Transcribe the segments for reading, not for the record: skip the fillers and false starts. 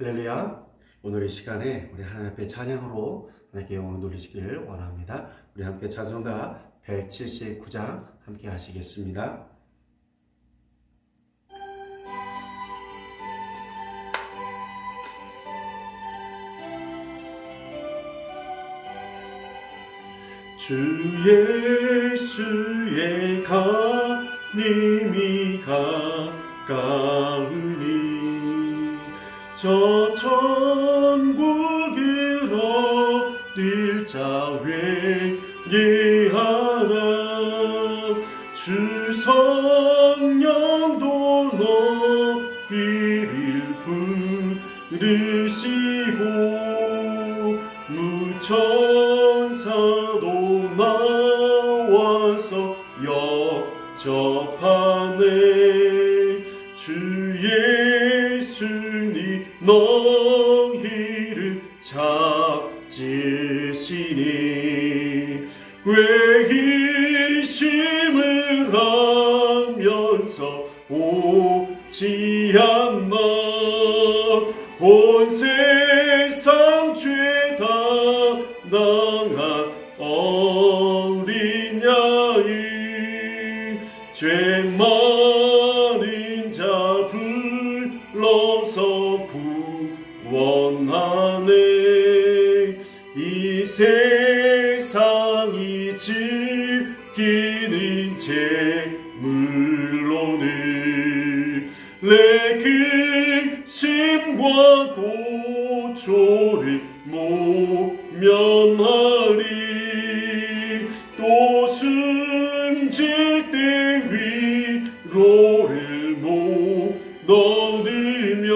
할렐루야. 오늘 이 시간에 우리 하나님 앞에 찬양으로 하나님께 영광을 돌리시길 원합니다. 우리 함께 찬송가 179장 함께 하시겠습니다. 주 예수의 가님이 가까우니 저 천국으로 뛸 자 회개하라. 주 성령도 너희를 부르시고 무천사도 나와서 영접하네. 주 예수님 너희를 찾으시니 회개심을 하면서 오지 않나. 온 세상 죄다 당한 어린 양이 죄 많은 자 불러서 구원하네. 이 세상이 지키는 제물로는 내 근심과 고초를 모면하리. 또 숨질 때 위로를 못 얻으며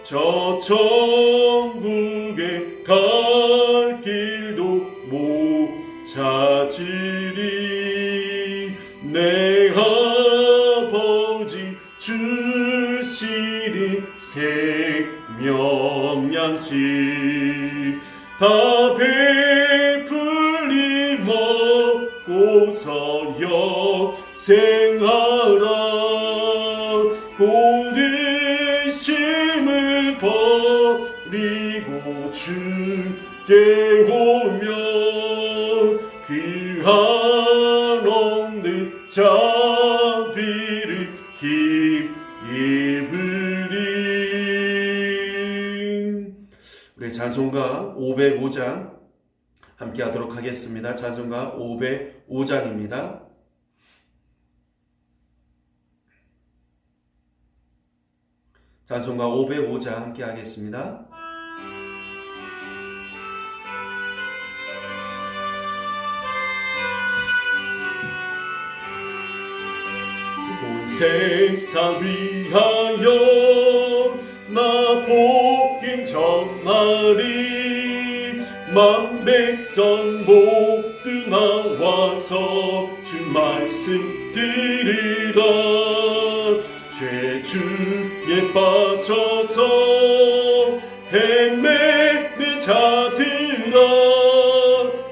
저 천국에 갈 길도 못 찾으리. 내 아버지 주시니 생명양식 다 베풀리 먹고서 영생하라. 모든 심을 버리고 주께 오며 그 한없는 자비를 입으리. 우리 찬송가 505장 함께 하도록 하겠습니다. 찬송가 505장입니다. 찬송가 505장 함께 하겠습니다. 온 세상 위하여 나 복음 전하리. 만 백성 모두 나와서 주 말씀 들으라. 죄주에 빠져서 헤매는 자들아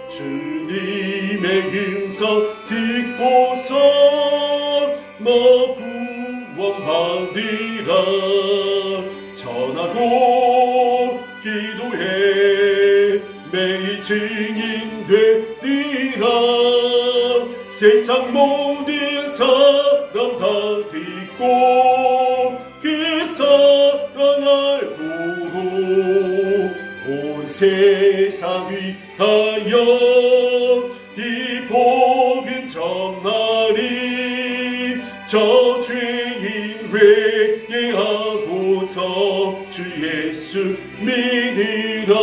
주님의 음성 듣고서 너 구원받으라. 전하고 기도해 매일 증인 되리라. 세상 모든 사람 다 듣고 그 사랑을 보고 온 세상 위하여 이 복음 전하리. 저 죄인 회개하고서 주 예수 믿으라.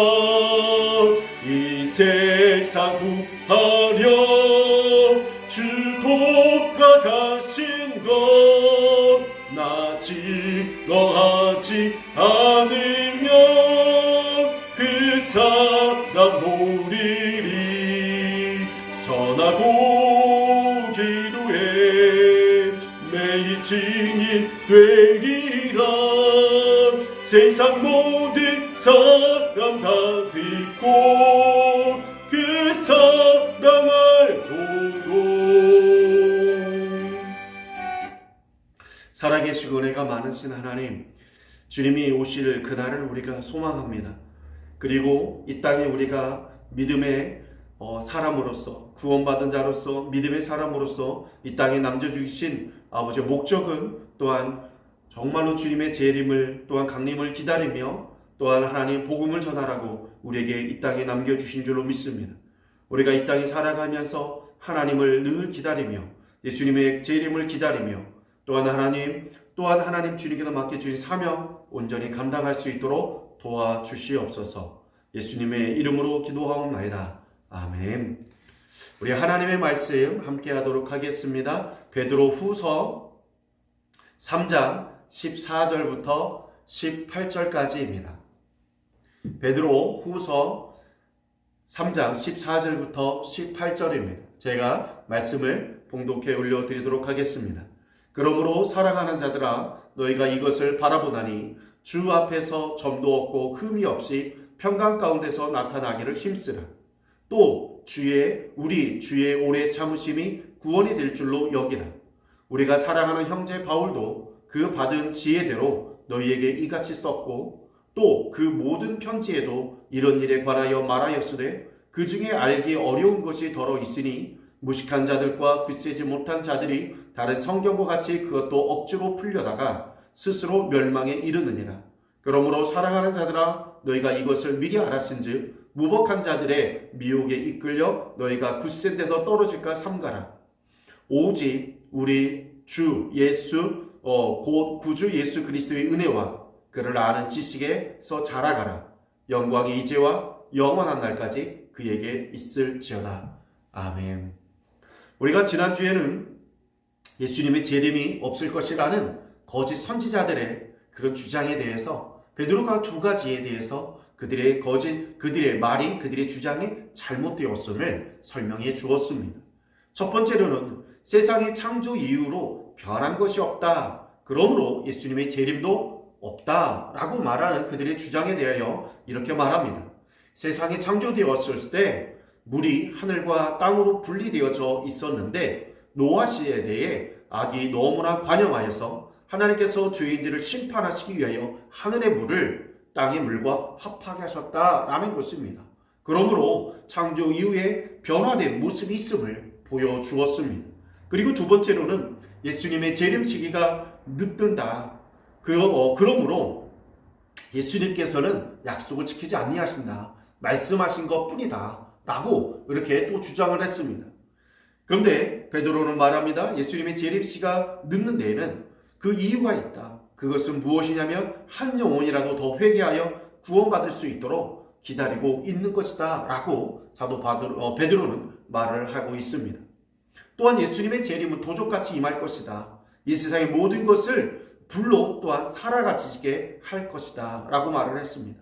이 세상 구하려 주 돌아가신 것 나 증거하지 않으면 그 사람 모르리. 전하고 기도해 매일 증인 되리라. 세상 모든 사람 다 듣고 그 사랑을 보고 살아계시고 은혜가 많으신 하나님, 주님이 오실 그날을 우리가 소망합니다. 그리고 이 땅에 우리가 믿음의 사람으로서, 구원받은 자로서, 믿음의 사람으로서 이 땅에 남겨주신 아버지의 목적은 또한 정말로 주님의 재림을, 또한 강림을 기다리며 또한 하나님 복음을 전하라고 우리에게 이 땅에 남겨주신 줄로 믿습니다. 우리가 이 땅에 살아가면서 하나님을 늘 기다리며 예수님의 재림을 기다리며 또한 하나님 주님께서 맡겨주신 사명 온전히 감당할 수 있도록 도와주시옵소서. 예수님의 이름으로 기도하옵나이다. 아멘. 우리 하나님의 말씀 함께 하도록 하겠습니다. 베드로 후서 3장 14절부터 18절까지입니다. 베드로 후서 3장 14절부터 18절입니다. 제가 말씀을 봉독해 올려드리도록 하겠습니다. 그러므로 사랑하는 자들아, 너희가 이것을 바라보나니 주 앞에서 점도 없고 흠이 없이 평강 가운데서 나타나기를 힘쓰라. 또 우리 주의 오래 참으심이 구원이 될 줄로 여기라. 우리가 사랑하는 형제 바울도 그 받은 지혜대로 너희에게 이같이 썼고 또 그 모든 편지에도 이런 일에 관하여 말하였으되 그 중에 알기 어려운 것이 더러 있으니 무식한 자들과 굳세지 못한 자들이 다른 성경과 같이 그것도 억지로 풀려다가 스스로 멸망에 이르느니라. 그러므로 사랑하는 자들아, 너희가 이것을 미리 알았은즉 무법한 자들의 미혹에 이끌려 너희가 굳센 데서 떨어질까 삼가라. 오직 우리 주 예수 곧 구주 예수 그리스도의 은혜와 그를 아는 지식에서 자라가라. 영광이 이제와 영원한 날까지 그에게 있을지어다. 아멘. 우리가 지난주에는 예수님의 재림이 없을 것이라는 거짓 선지자들의 그런 주장에 대해서 베드로가 두 가지에 대해서 그들의 말이 그들의 주장이 잘못되었음을 설명해 주었습니다. 첫 번째로는 세상의 창조 이후로 변한 것이 없다. 그러므로 예수님의 재림도 없다라고 말하는 그들의 주장에 대하여 이렇게 말합니다. 세상이 창조되었을 때 물이 하늘과 땅으로 분리되어져 있었는데 노아 시에 대해 악이 너무나 관영하여서 하나님께서 죄인들을 심판하시기 위하여 하늘의 물을 땅의 물과 합하게 하셨다라는 것입니다. 그러므로 창조 이후에 변화된 모습이 있음을 보여주었습니다. 그리고 두 번째로는 예수님의 재림 시기가 늦는다. 그러므로 예수님께서는 약속을 지키지 아니하신다. 말씀하신 것뿐이다. 라고 이렇게 또 주장을 했습니다. 그런데 베드로는 말합니다. 예수님의 재림시가 늦는 데에는 그 이유가 있다. 그것은 무엇이냐면 한 영혼이라도 더 회개하여 구원받을 수 있도록 기다리고 있는 것이다. 라고 사도 베드로는 말을 하고 있습니다. 또한 예수님의 재림은 도적같이 임할 것이다. 이 세상의 모든 것을 불로 또한 사라지게 할 것이다. 라고 말을 했습니다.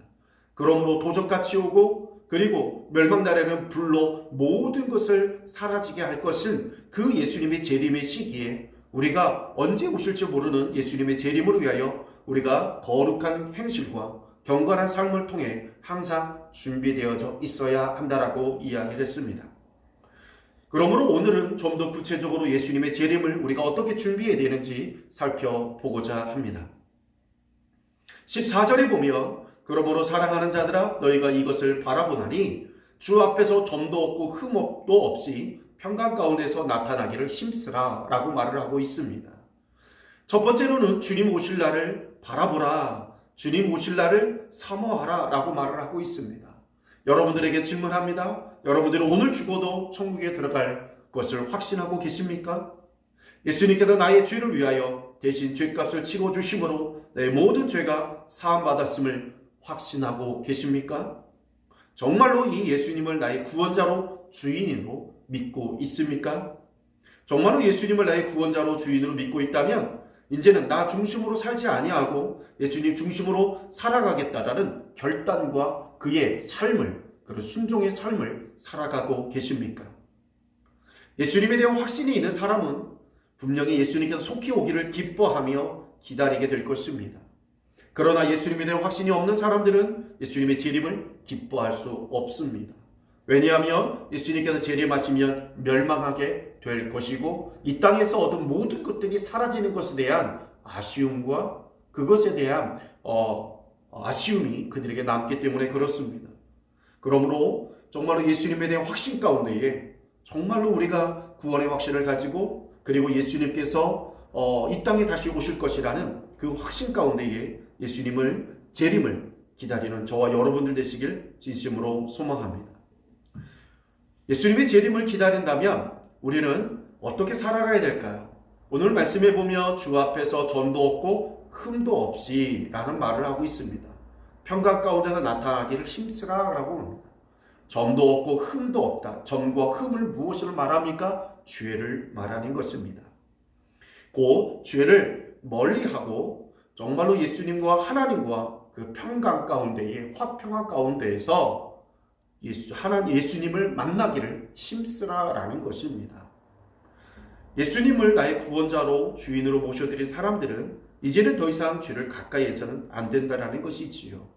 그러므로 도적같이 오고 그리고 멸망날에는 불로 모든 것을 사라지게 할 것은 그 예수님의 재림의 시기에 우리가 언제 오실지 모르는 예수님의 재림을 위하여 우리가 거룩한 행실과 경건한 삶을 통해 항상 준비되어져 있어야 한다라고 이야기를 했습니다. 그러므로 오늘은 좀 더 구체적으로 예수님의 재림을 우리가 어떻게 준비해야 되는지 살펴보고자 합니다. 14절에 보면 그러므로 사랑하는 자들아 너희가 이것을 바라보나니 주 앞에서 점도 없고 흠도 없이 평강 가운데서 나타나기를 힘쓰라 라고 말을 하고 있습니다. 첫 번째로는 주님 오실 날을 바라보라, 주님 오실 날을 사모하라 라고 말을 하고 있습니다. 여러분들에게 질문합니다. 여러분들은 오늘 죽어도 천국에 들어갈 것을 확신하고 계십니까? 예수님께서 나의 죄를 위하여 대신 죄값을 치러 주심으로 내 모든 죄가 사함받았음을 확신하고 계십니까? 정말로 이 예수님을 나의 구원자로 주인으로 믿고 있습니까? 정말로 예수님을 나의 구원자로 주인으로 믿고 있다면 이제는 나 중심으로 살지 아니하고 예수님 중심으로 살아가겠다라는 결단과 그의 삶을, 그런 순종의 삶을 살아가고 계십니까? 예수님에 대한 확신이 있는 사람은 분명히 예수님께서 속히 오기를 기뻐하며 기다리게 될 것입니다. 그러나 예수님에 대한 확신이 없는 사람들은 예수님의 재림을 기뻐할 수 없습니다. 왜냐하면 예수님께서 재림하시면 멸망하게 될 것이고 이 땅에서 얻은 모든 것들이 사라지는 것에 대한 아쉬움과 그것에 대한 아쉬움이 그들에게 남기 때문에 그렇습니다. 그러므로 정말로 예수님에 대한 확신 가운데에 정말로 우리가 구원의 확신을 가지고 그리고 예수님께서 이 땅에 다시 오실 것이라는 그 확신 가운데에 예수님을 재림을 기다리는 저와 여러분들 되시길 진심으로 소망합니다. 예수님의 재림을 기다린다면 우리는 어떻게 살아가야 될까요? 오늘 말씀해 보면 주 앞에서 전도 없고 흠도 없이 라는 말을 하고 있습니다. 평강 가운데서 나타나기를 힘쓰라 라고 합니다. 점도 없고 흠도 없다. 점과 흠을 무엇을 말합니까? 죄를 말하는 것입니다. 곧 죄를 멀리하고 정말로 예수님과 하나님과 그 평강 가운데에 화평한 가운데에서 예수님을 만나기를 힘쓰라라는 것입니다. 예수님을 나의 구원자로 주인으로 모셔드린 사람들은 이제는 더 이상 죄를 가까이 해서는 안 된다라는 것이지요.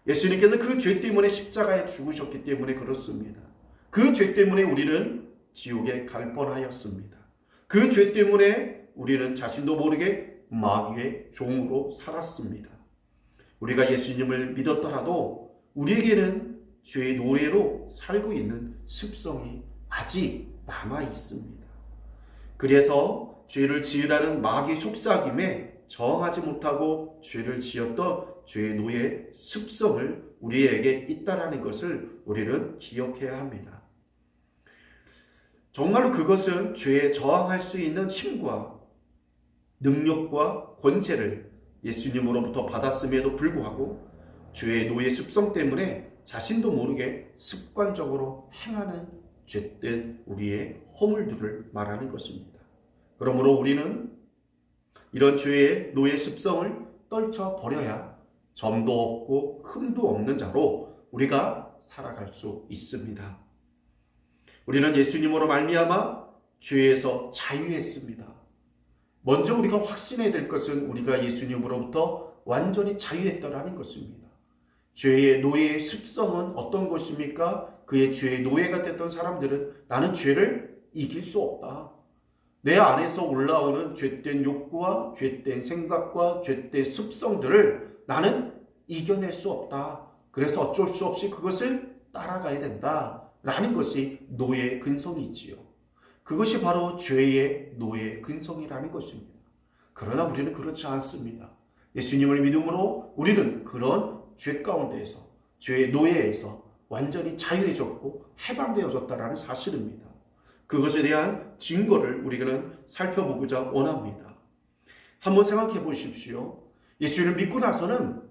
예수님께서 그 죄 때문에 십자가에 죽으셨기 때문에 그렇습니다. 그 죄 때문에 우리는 지옥에 갈 뻔하였습니다. 그 죄 때문에 우리는 자신도 모르게 마귀의 종으로 살았습니다. 우리가 예수님을 믿었더라도 우리에게는 죄의 노예로 살고 있는 습성이 아직 남아 있습니다. 그래서 죄를 지으라는 마귀의 속삭임에 저항하지 못하고 죄를 지었던 죄의 노예 습성을 우리에게 있다라는 것을 우리는 기억해야 합니다. 정말로 그것은 죄에 저항할 수 있는 힘과 능력과 권세를 예수님으로부터 받았음에도 불구하고 죄의 노예 습성 때문에 자신도 모르게 습관적으로 행하는 죄된 우리의 허물들을 말하는 것입니다. 그러므로 우리는 이런 죄의 노예 습성을 떨쳐버려야 점도 없고 흠도 없는 자로 우리가 살아갈 수 있습니다. 우리는 예수님으로 말미암아 죄에서 자유했습니다. 먼저 우리가 확신해야 될 것은 우리가 예수님으로부터 완전히 자유했다라는 것입니다. 죄의 노예의 습성은 어떤 것입니까? 그의 죄의 노예가 됐던 사람들은 나는 죄를 이길 수 없다. 내 안에서 올라오는 죄된 욕구와 죄된 생각과 죄된 습성들을 나는 이겨낼 수 없다. 그래서 어쩔 수 없이 그것을 따라가야 된다. 라는 것이 노예의 근성이지요. 그것이 바로 죄의 노예의 근성이라는 것입니다. 그러나 우리는 그렇지 않습니다. 예수님을 믿음으로 우리는 그런 죄 가운데에서 죄의 노예에서 완전히 자유해졌고 해방되어졌다는 사실입니다. 그것에 대한 증거를 우리는 살펴보고자 원합니다. 한번 생각해 보십시오. 예수를 믿고 나서는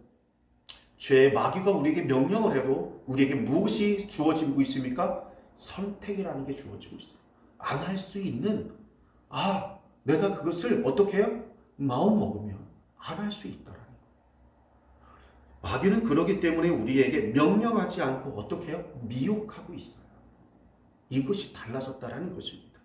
죄의 마귀가 우리에게 명령을 해도 우리에게 무엇이 주어지고 있습니까? 선택이라는 게 주어지고 있어요. 안 할 수 있는 내가 그것을 어떻게 해요? 마음 먹으면 안 할 수 있다라는 거예요. 마귀는 그러기 때문에 우리에게 명령하지 않고 어떻게 해요? 미혹하고 있어요. 이것이 달라졌다라는 것입니다.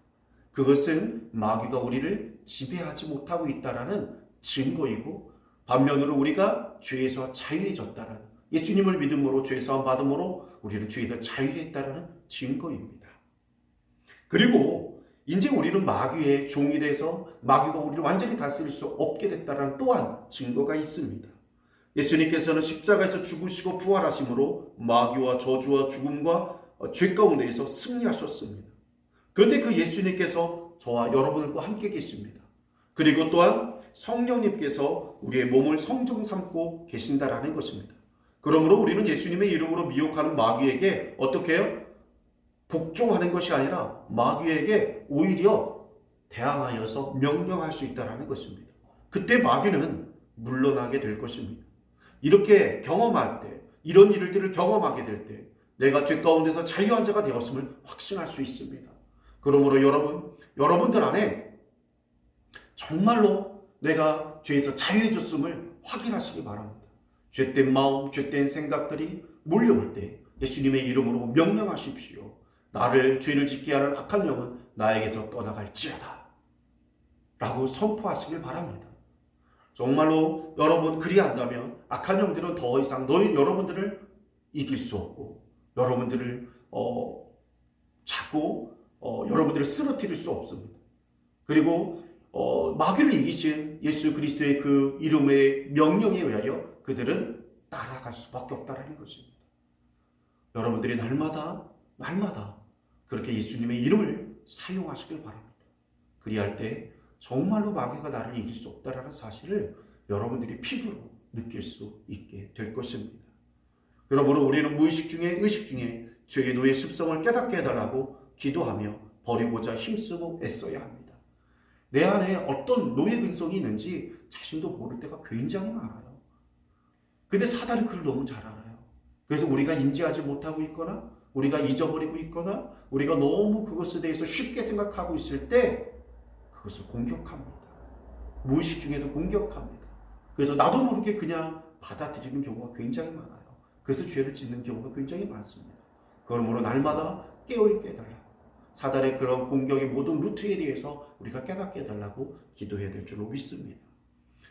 그것은 마귀가 우리를 지배하지 못하고 있다라는 증거이고 반면으로 우리가 죄에서 자유해졌다는 예수님을 믿음으로 죄 사함 받음으로 우리는 죄에서 자유했다라는 증거입니다. 그리고 이제 우리는 마귀의 종이 돼서 마귀가 우리를 완전히 다스릴 수 없게 됐다는 또한 증거가 있습니다. 예수님께서는 십자가에서 죽으시고 부활하심으로 마귀와 저주와 죽음과 죄 가운데에서 승리하셨습니다. 그런데 그 예수님께서 저와 여러분과 함께 계십니다. 그리고 또한 성령님께서 우리의 몸을 성전 삼고 계신다라는 것입니다. 그러므로 우리는 예수님의 이름으로 미혹하는 마귀에게 어떻게 해요? 복종하는 것이 아니라 마귀에게 오히려 대항하여서 명령할 수 있다는 것입니다. 그때 마귀는 물러나게 될 것입니다. 이렇게 경험할 때, 이런 일들을 경험하게 될 때 내가 죄 가운데서 자유한 자가 되었음을 확신할 수 있습니다. 그러므로 여러분들 안에 정말로 내가 죄에서 자유해졌음을 확인하시기 바랍니다. 죄된 마음, 죄된 생각들이 몰려올 때 예수님의 이름으로 명령하십시오. 나를 죄를 짓게 하는 악한 영은 나에게서 떠나갈지어다 라고 선포하시길 바랍니다. 정말로 여러분 그리한다면 악한 영들은 더 이상 여러분들을 이길 수 없고 여러분들을 자꾸 여러분들을 쓰러뜨릴 수 없습니다. 그리고 마귀를 이기신 예수 그리스도의 그 이름의 명령에 의하여 그들은 따라갈 수밖에 없다는 것입니다. 여러분들이 날마다 그렇게 예수님의 이름을 사용하시길 바랍니다. 그리할 때 정말로 마귀가 나를 이길 수 없다는 사실을 여러분들이 피부로 느낄 수 있게 될 것입니다. 그러므로 우리는 무의식 중에 의식 중에 죄의 노예 습성을 깨닫게 해달라고 기도하며 버리고자 힘쓰고 애써야 합니다. 내 안에 어떤 노예 근성이 있는지 자신도 모를 때가 굉장히 많아요. 근데 사단이 그걸 너무 잘 알아요. 그래서 우리가 인지하지 못하고 있거나 우리가 잊어버리고 있거나 우리가 너무 그것에 대해서 쉽게 생각하고 있을 때 그것을 공격합니다. 무의식 중에도 공격합니다. 그래서 나도 모르게 그냥 받아들이는 경우가 굉장히 많아요. 그래서 죄를 짓는 경우가 굉장히 많습니다. 그러므로 날마다 깨어있게 해달라고, 사단의 그런 공격의 모든 루트에 대해서 우리가 깨닫게 해달라고 기도해야 될 줄로 믿습니다.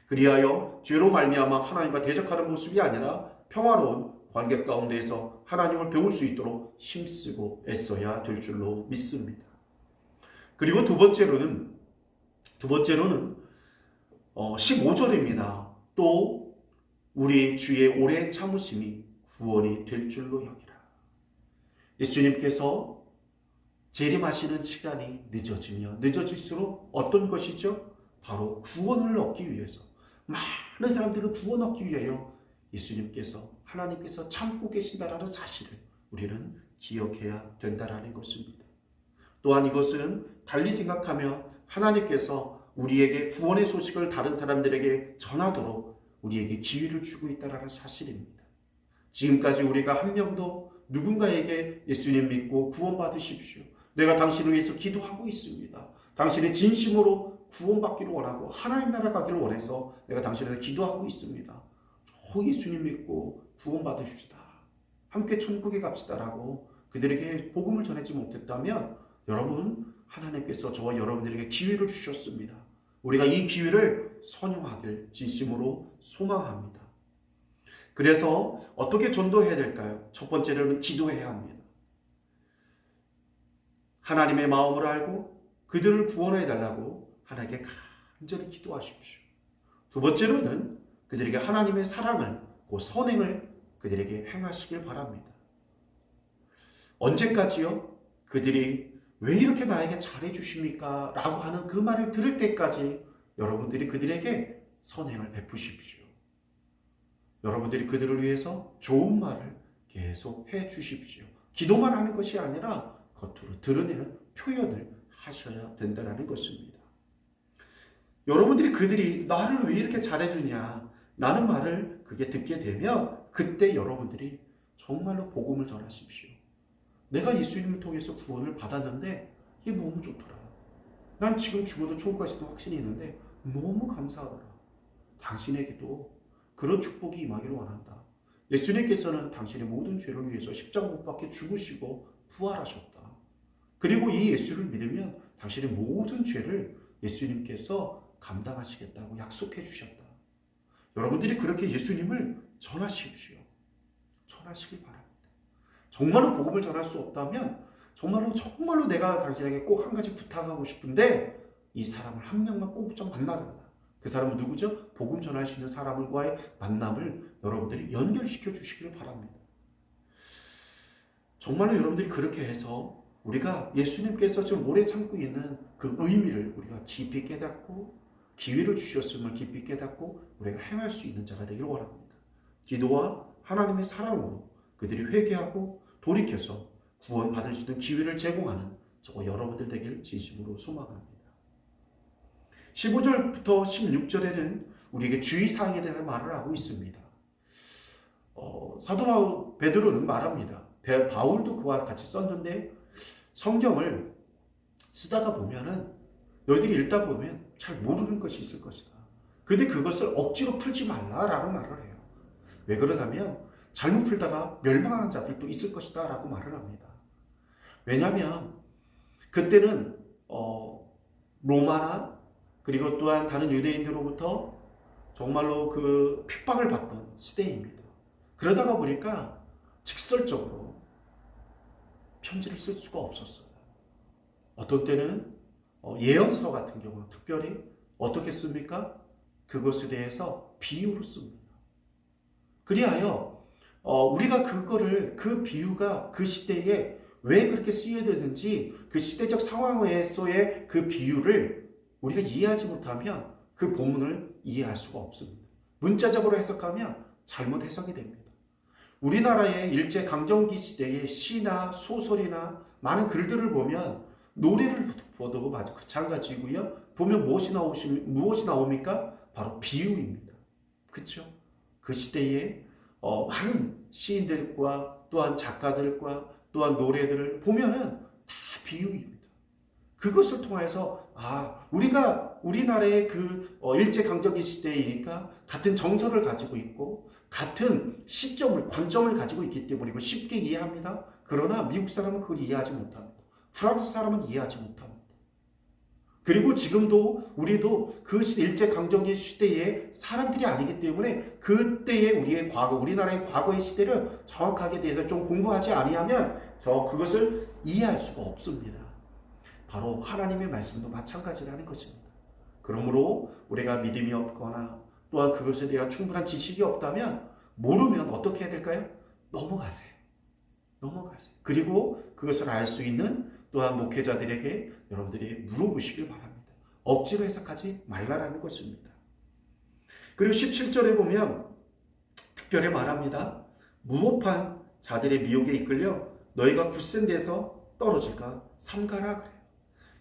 그리하여 죄로 말미암아 하나님과 대적하는 모습이 아니라 평화로운 관계 가운데에서 하나님을 배울 수 있도록 힘쓰고 애써야 될 줄로 믿습니다. 그리고 두 번째로는 15절입니다. 또 우리 주의 오래 참으심이 구원이 될 줄로 여기라. 예수님께서 재림하시는 시간이 늦어질수록 어떤 것이죠? 바로 구원을 얻기 위해서, 많은 사람들을 구원 얻기 위하여 예수님께서, 하나님께서 참고 계신다라는 사실을 우리는 기억해야 된다라는 것입니다. 또한 이것은 달리 생각하며 하나님께서 우리에게 구원의 소식을 다른 사람들에게 전하도록 우리에게 기회를 주고 있다는 사실입니다. 지금까지 우리가 한 명도 누군가에게 예수님 믿고 구원받으십시오, 내가 당신을 위해서 기도하고 있습니다, 당신의 진심으로 구원받기를 원하고 하나님 나라 가기를 원해서 내가 당신을 기도하고 있습니다, 저 예수님 믿고 구원받으십시다, 함께 천국에 갑시다라고 그들에게 복음을 전하지 못했다면 여러분, 하나님께서 저와 여러분들에게 기회를 주셨습니다. 우리가 이 기회를 선용하길 진심으로 소망합니다. 그래서 어떻게 전도해야 될까요? 첫 번째로는 기도해야 합니다. 하나님의 마음을 알고 그들을 구원해달라고 하나님께 간절히 기도하십시오. 두 번째로는 그들에게 하나님의 사랑을, 그 선행을 그들에게 행하시길 바랍니다. 언제까지요? 그들이 왜 이렇게 나에게 잘해주십니까? 라고 하는 그 말을 들을 때까지 여러분들이 그들에게 선행을 베푸십시오. 여러분들이 그들을 위해서 좋은 말을 계속 해주십시오. 기도만 하는 것이 아니라 겉으로 드러내는 표현을 하셔야 된다는 것입니다. 여러분들이 그들이 나를 왜 이렇게 잘해주냐 라는 말을 그게 듣게 되면 그때 여러분들이 정말로 복음을 전하십시오. 내가 예수님을 통해서 구원을 받았는데 이게 너무 좋더라. 난 지금 죽어도 천국 갈 수도 확신이 있는데 너무 감사하더라. 당신에게도 그런 축복이 임하기를 원한다. 예수님께서는 당신의 모든 죄를 위해서 십자가 못 박혀 죽으시고 부활하셨다. 그리고 이 예수를 믿으면 당신의 모든 죄를 예수님께서 감당하시겠다고 약속해 주셨다. 여러분들이 그렇게 예수님을 전하십시오. 전하시길 바랍니다. 정말로 복음을 전할 수 없다면 정말로 내가 당신에게 꼭 한 가지 부탁하고 싶은데 이 사람을 한 명만 꼭 좀 만나달라. 그 사람은 누구죠? 복음 전할 수 있는 사람과의 만남을 여러분들이 연결시켜 주시기를 바랍니다. 정말로 여러분들이 그렇게 해서 우리가 예수님께서 지금 오래 참고 있는 그 의미를 우리가 깊이 깨닫고 기회를 주셨음을 깊이 깨닫고 우리가 행할 수 있는 자가 되기를 원합니다. 기도와 하나님의 사랑으로 그들이 회개하고 돌이켜서 구원받을 수 있는 기회를 제공하는 저와 여러분들 되길 진심으로 소망합니다. 15절부터 16절에는 우리에게 주의사항에 대한 말을 하고 있습니다. 사도 베드로는 말합니다. 바울도 그와 같이 썼는데 성경을 쓰다가 보면은 너희들이 읽다 보면 잘 모르는 것이 있을 것이다. 근데 그것을 억지로 풀지 말라라는 말을 해요. 왜 그러냐면 잘못 풀다가 멸망하는 자들도 있을 것이다 라고 말을 합니다. 왜냐하면 그때는 로마나 그리고 또한 다른 유대인들로부터 정말로 그 핍박을 받던 시대입니다. 그러다가 보니까 직설적으로 편지를 쓸 수가 없었어요. 어떤 때는 예언서 같은 경우는 특별히 어떻게 씁니까? 그것에 대해서 비유로 씁니다. 그리하여 우리가 그 비유가 그 시대에 왜 그렇게 쓰여야 되는지, 그 시대적 상황에서의 그 비유를 우리가 이해하지 못하면 그 본문을 이해할 수가 없습니다. 문자적으로 해석하면 잘못 해석이 됩니다. 우리나라의 일제강점기 시대의 시나 소설이나 많은 글들을 보면, 노래를 보도 마찬가지고요. 보면 무엇이 나옵니까? 바로 비유입니다. 그렇죠? 그 시대에 많은 시인들과 또한 작가들과 또한 노래들을 보면은 다 비유입니다. 그것을 통해서 우리나라의 그 일제강점기 시대이니까 같은 정서를 가지고 있고 같은 관점을 가지고 있기 때문이고 쉽게 이해합니다. 그러나 미국 사람은 그걸 이해하지 못합니다. 프랑스 사람은 이해하지 못합니다. 그리고 지금도 우리도 그 일제강점기 시대의 사람들이 아니기 때문에 그때의 우리나라의 과거의 시대를 정확하게 대해서 좀 공부하지 아니하면 그것을 이해할 수가 없습니다. 바로 하나님의 말씀도 마찬가지라는 것입니다. 그러므로 우리가 믿음이 없거나 또한 그것에 대한 충분한 지식이 없다면 모르면 어떻게 해야 될까요? 넘어가세요. 그리고 그것을 알 수 있는 또한 목회자들에게 여러분들이 물어보시길 바랍니다. 억지로 해석하지 말라라는 것입니다. 그리고 17절에 보면 특별히 말합니다. 무법한 자들의 미혹에 이끌려 너희가 굳센 데서 떨어질까 삼가라 그래요.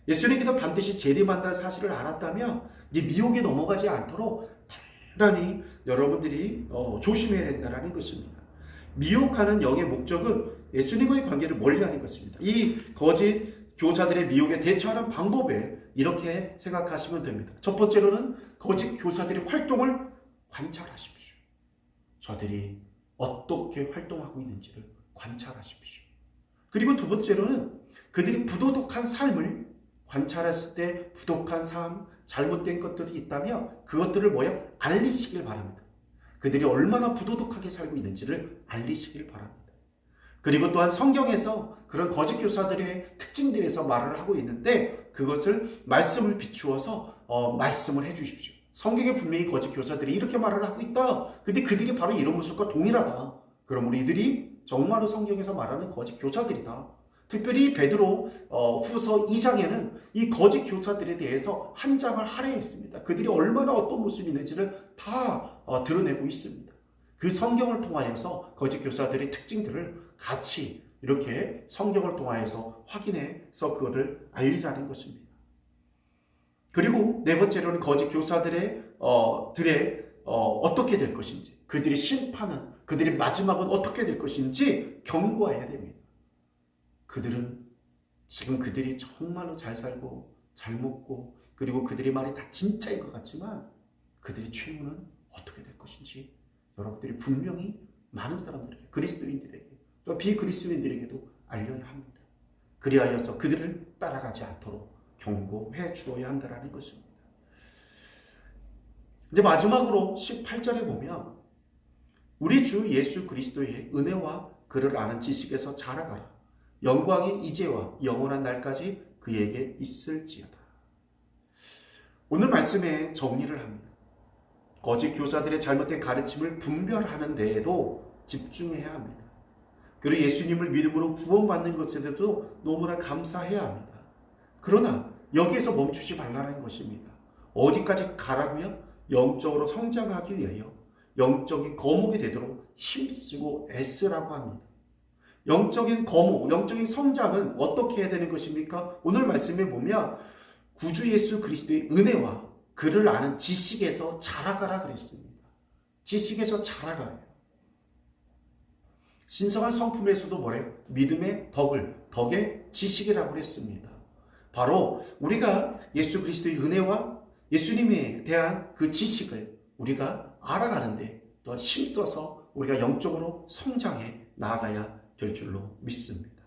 예수님께서 반드시 재림한다는 사실을 알았다면 이제 미혹에 넘어가지 않도록 단단히 여러분들이 조심해야 된다는 것입니다. 미혹하는 영의 목적은 예수님과의 관계를 멀리하는 것입니다. 이 거짓 교사들의 미혹에 대처하는 방법을 이렇게 생각하시면 됩니다. 첫 번째로는 거짓 교사들의 활동을 관찰하십시오. 저들이 어떻게 활동하고 있는지를 관찰하십시오. 그리고 두 번째로는 그들이 부도덕한 삶을 관찰했을 때 부도덕한 삶, 잘못된 것들이 있다면 그것들을 알리시길 바랍니다. 그들이 얼마나 부도덕하게 살고 있는지를 알리시길 바랍니다. 그리고 또한 성경에서 그런 거짓 교사들의 특징들에 대해서 말을 하고 있는데 그것을 말씀을 비추어서 말씀을 해주십시오. 성경에 분명히 거짓 교사들이 이렇게 말을 하고 있다. 근데 그들이 바로 이런 모습과 동일하다. 그러므로 이들이 정말로 성경에서 말하는 거짓 교사들이다. 특별히 베드로 후서 2장에는 이 거짓 교사들에 대해서 한 장을 할애했습니다. 그들이 얼마나 어떤 모습이 있는지를 다 드러내고 있습니다. 그 성경을 통하여서 거짓 교사들의 특징들을 같이 이렇게 성경을 통하여서 확인해서 그거를 알리라는 것입니다. 그리고 네 번째로는 거짓 교사들의 어떻게 될 것인지, 그들의 심판은, 그들의 마지막은 어떻게 될 것인지 경고해야 됩니다. 그들은 지금 그들이 정말로 잘 살고 잘 먹고 그리고 그들의 말이 다 진짜인 것 같지만 그들의 최후는 어떻게 될 것인지 여러분들이 분명히 많은 사람들에게, 그리스도인들에게 또 비그리스도인들에게도 알려야 합니다. 그리하여서 그들을 따라가지 않도록 경고해 주어야 한다는 것입니다. 이제 마지막으로 18절에 보면 우리 주 예수 그리스도의 은혜와 그를 아는 지식에서 자라가라. 영광이 이제와 영원한 날까지 그에게 있을지어다. 오늘 말씀에 정리를 합니다. 거짓 교사들의 잘못된 가르침을 분별하는 데에도 집중해야 합니다. 그리고 예수님을 믿음으로 구원받는 것에 대해서도 너무나 감사해야 합니다. 그러나 여기에서 멈추지 말라는 것입니다. 어디까지 가라고요? 영적으로 성장하기 위하여 영적인 거목이 되도록 힘쓰고 애쓰라고 합니다. 영적인 거목, 영적인 성장은 어떻게 해야 되는 것입니까? 오늘 말씀에 보면 구주 예수 그리스도의 은혜와 그를 아는 지식에서 자라가라 그랬습니다. 지식에서 자라가요. 신성한 성품에서도 뭐래요? 믿음의 덕의 지식이라고 그랬습니다. 바로 우리가 예수 그리스도의 은혜와 예수님에 대한 그 지식을 우리가 알아가는데 또한 힘써서 우리가 영적으로 성장해 나아가야 될 줄로 믿습니다.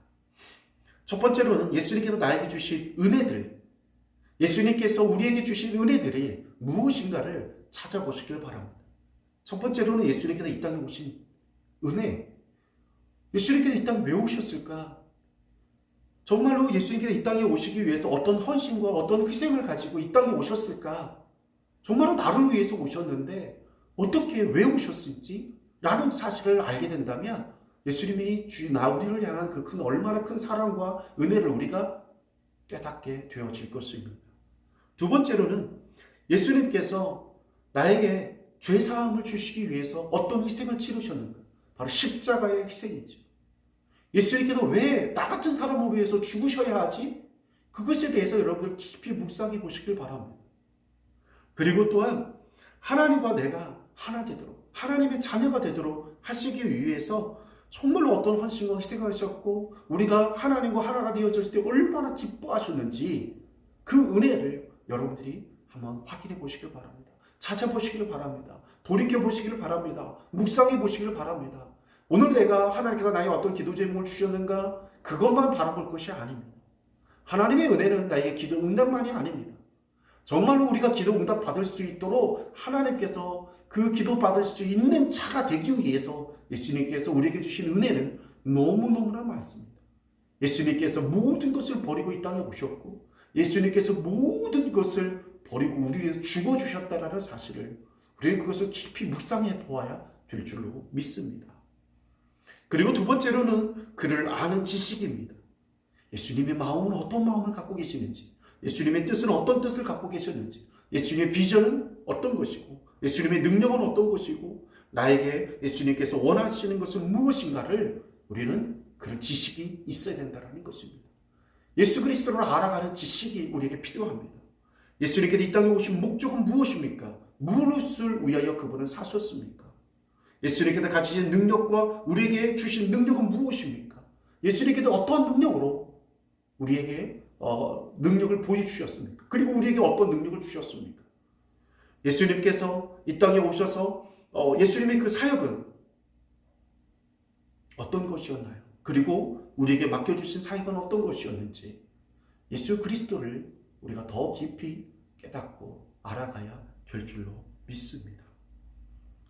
첫 번째로는 예수님께서 나에게 주신 은혜들, 예수님께서 우리에게 주신 은혜들이 무엇인가를 찾아보시길 바랍니다. 첫 번째로는 예수님께서 이 땅에 오신 은혜, 예수님께서 이 땅에 왜 오셨을까? 정말로 예수님께서 이 땅에 오시기 위해서 어떤 헌신과 어떤 희생을 가지고 이 땅에 오셨을까? 정말로 나를 위해서 오셨는데 어떻게 왜 오셨을지 라는 사실을 알게 된다면 예수님이 우리를 향한 그 얼마나 큰 사랑과 은혜를 우리가 깨닫게 되어질 것입니다. 두 번째로는 예수님께서 나에게 죄사함을 주시기 위해서 어떤 희생을 치르셨는가? 바로 십자가의 희생이죠. 예수님께서 왜 나 같은 사람을 위해서 죽으셔야 하지? 그것에 대해서 여러분들 깊이 묵상해 보시길 바랍니다. 그리고 또한 하나님과 내가 하나 되도록, 하나님의 자녀가 되도록 하시기 위해서 정말로 어떤 헌신과 희생을 하셨고 우리가 하나님과 하나가 되어졌을 때 얼마나 기뻐하셨는지 그 은혜를 여러분들이 한번 확인해 보시길 바랍니다. 찾아보시길 바랍니다. 돌이켜 보시길 바랍니다. 묵상해 보시길 바랍니다. 오늘 내가 하나님께서 나의 어떤 기도 제목을 주셨는가? 그것만 바라볼 것이 아닙니다. 하나님의 은혜는 나에게 기도 응답만이 아닙니다. 정말로 우리가 기도 응답 받을 수 있도록 하나님께서 그 기도 받을 수 있는 자가 되기 위해서 예수님께서 우리에게 주신 은혜는 너무너무나 많습니다. 예수님께서 모든 것을 버리고 이 땅에 오셨고 예수님께서 모든 것을 버리고 우리 위해서 죽어주셨다는 사실을 우리는 그것을 깊이 묵상해 보아야 될 줄로 믿습니다. 그리고 두 번째로는 그를 아는 지식입니다. 예수님의 마음은 어떤 마음을 갖고 계시는지, 예수님의 뜻은 어떤 뜻을 갖고 계셨는지, 예수님의 비전은 어떤 것이고, 예수님의 능력은 어떤 것이고, 나에게 예수님께서 원하시는 것은 무엇인가를 우리는 그런 지식이 있어야 된다는 것입니다. 예수 그리스도를 알아가는 지식이 우리에게 필요합니다. 예수님께서 이 땅에 오신 목적은 무엇입니까? 무엇을 위하여 그분은 사셨습니까? 예수님께서 가지신 능력과 우리에게 주신 능력은 무엇입니까? 예수님께서 어떠한 능력으로 우리에게 능력을 보여주셨습니까? 그리고 우리에게 어떤 능력을 주셨습니까? 예수님께서 이 땅에 오셔서 예수님의 그 사역은 어떤 것이었나요? 그리고 우리에게 맡겨주신 사역은 어떤 것이었는지 예수 그리스도를 우리가 더 깊이 깨닫고 알아가야 될 줄로 믿습니다.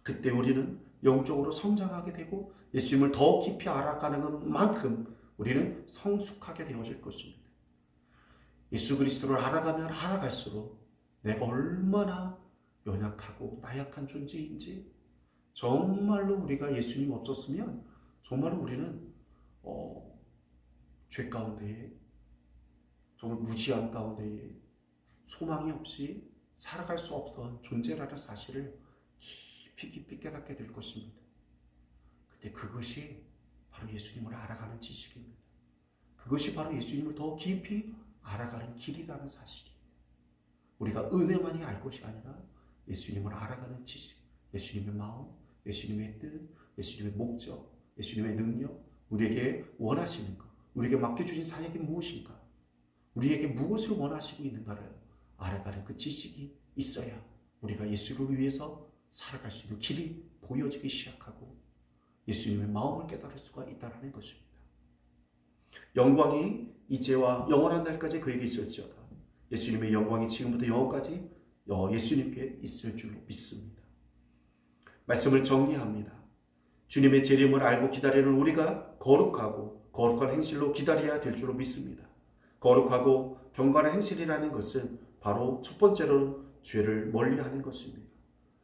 그때 우리는 영적으로 성장하게 되고 예수님을 더 깊이 알아가는 만큼 우리는 성숙하게 되어질 것입니다. 예수 그리스도를 알아가면 알아갈수록 내가 얼마나 연약하고 나약한 존재인지 정말로 우리가 예수님 없었으면 정말로 우리는 죄 가운데에 정말 무지한 가운데에 소망이 없이 살아갈 수 없던 존재라는 사실을 깊이 깨닫게 될 것입니다. 근데 그것이 바로 예수님을 알아가는 지식입니다. 그것이 바로 예수님을 더 깊이 알아가는 길이라는 사실이에요. 우리가 은혜만이 알 것이 아니라 예수님을 알아가는 지식, 예수님의 마음, 예수님의 뜻, 예수님의 목적, 예수님의 능력, 우리에게 원하시는 것, 우리에게 맡겨주신 사역이 무엇인가, 우리에게 무엇을 원하시고 있는가를 알아가는 그 지식이 있어야 우리가 예수를 위해서 살아갈 수 있는 길이 보여지기 시작하고 예수님의 마음을 깨달을 수가 있다는 것입니다. 영광이 이제와 영원한 날까지 그에게 있을지어다. 예수님의 영광이 지금부터 영원까지 예수님께 있을 줄로 믿습니다. 말씀을 정리합니다. 주님의 재림을 알고 기다리는 우리가 거룩하고 거룩한 행실로 기다려야 될 줄로 믿습니다. 거룩하고 경건한 행실이라는 것은 바로 첫 번째로는 죄를 멀리하는 것입니다.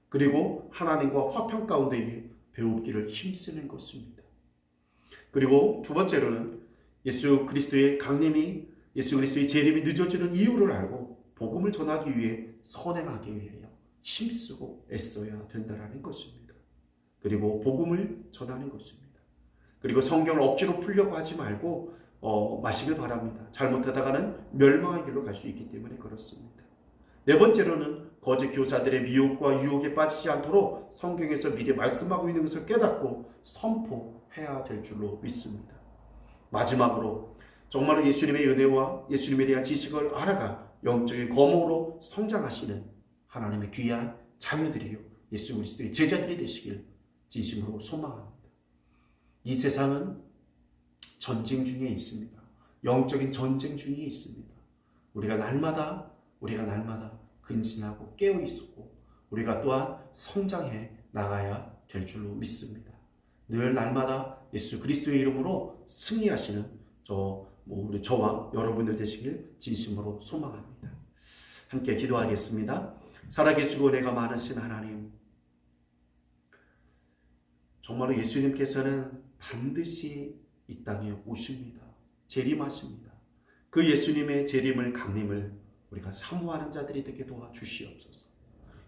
그리고 하나님과 화평 가운데에 배우기를 힘쓰는 것입니다. 그리고 두 번째로는 예수 그리스도의 강림이 예수 그리스도의 재림이 늦어지는 이유를 알고 복음을 전하기 위해 선행하기 위하여 힘쓰고 애써야 된다는 것입니다. 그리고 복음을 전하는 것입니다. 그리고 성경을 억지로 풀려고 하지 말고 마시길 바랍니다. 잘못하다가는 멸망의 길로 갈 수 있기 때문에 그렇습니다. 네 번째로는 거짓 교사들의 미혹과 유혹에 빠지지 않도록 성경에서 미리 말씀하고 있는 것을 깨닫고 선포해야 될 줄로 믿습니다. 마지막으로 정말로 예수님의 은혜와 예수님에 대한 지식을 알아가 영적인 거목으로 성장하시는 하나님의 귀한 자녀들이요 예수 그리스도의 제자들이 되시길 진심으로 소망합니다. 이 세상은 전쟁 중에 있습니다. 영적인 전쟁 중에 있습니다. 우리가 날마다 근신하고 깨어 있었고 우리가 또한 성장해 나가야 될 줄로 믿습니다. 늘 날마다 예수 그리스도의 이름으로 승리하시는 저와 여러분들 되시길 진심으로 소망합니다. 함께 기도하겠습니다. 살아계시고 은혜가 많으신 하나님, 정말로 예수님께서는 반드시 이 땅에 오십니다. 재림하십니다. 그 예수님의 재림을 강림을 우리가 사모하는 자들이 되게 도와주시옵소서.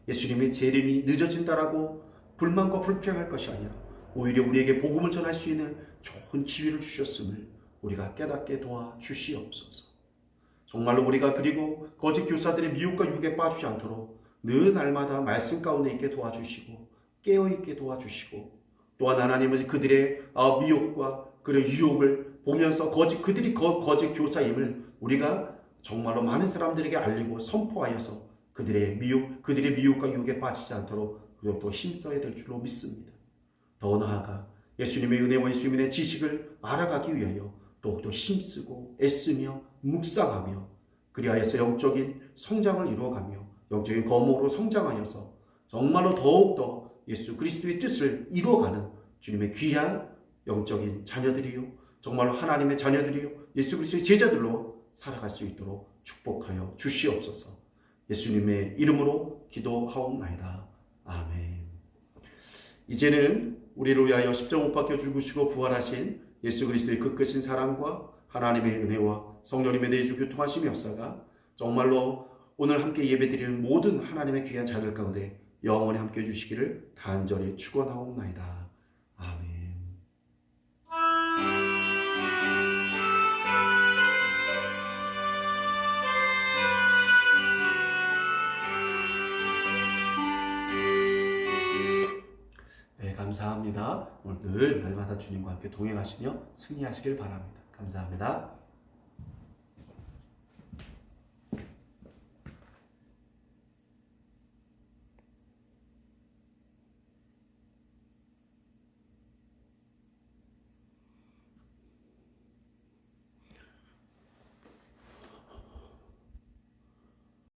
예수님의 재림이 늦어진다라고 불만과 불평할 것이 아니라 오히려 우리에게 복음을 전할 수 있는 좋은 기회를 주셨음을 우리가 깨닫게 도와주시옵소서. 정말로 우리가 그리고 거짓 교사들의 미혹과 유혹에 빠지지 않도록 늘 날마다 말씀 가운데 있게 도와주시고 깨어있게 도와주시고, 또한 하나님은 그들의 미혹과 그런 유혹을 보면서 그들이 거짓 교사임을 우리가 정말로 많은 사람들에게 알리고 선포하여서 그들의 미혹과 유혹에 빠지지 않도록 또 힘써야 될 줄로 믿습니다. 더 나아가 예수님의 은혜와 예수님의 지식을 알아가기 위하여 더욱더 힘쓰고 애쓰며 묵상하며 그리하여서 영적인 성장을 이루어가며 영적인 거목으로 성장하여서 정말로 더욱더 예수 그리스도의 뜻을 이루어가는 주님의 귀한 영적인 자녀들이요, 정말로 하나님의 자녀들이요, 예수 그리스도의 제자들로 살아갈 수 있도록 축복하여 주시옵소서. 예수님의 이름으로 기도하옵나이다. 아멘. 이제는 우리를 위하여 십자가 못 박혀 죽으시고 부활하신 예수 그리스도의 그 크신 사랑과 하나님의 은혜와 성령님의 내주 교통하심이 없사가 정말로 오늘 함께 예배드리는 모든 하나님의 귀한 자들 가운데 영원히 함께 해주시기를 간절히 축원하옵나이다. 아멘. 네, 감사합니다. 오늘 늘 날마다 주님과 함께 동행하시며 승리하시길 바랍니다. 감사합니다.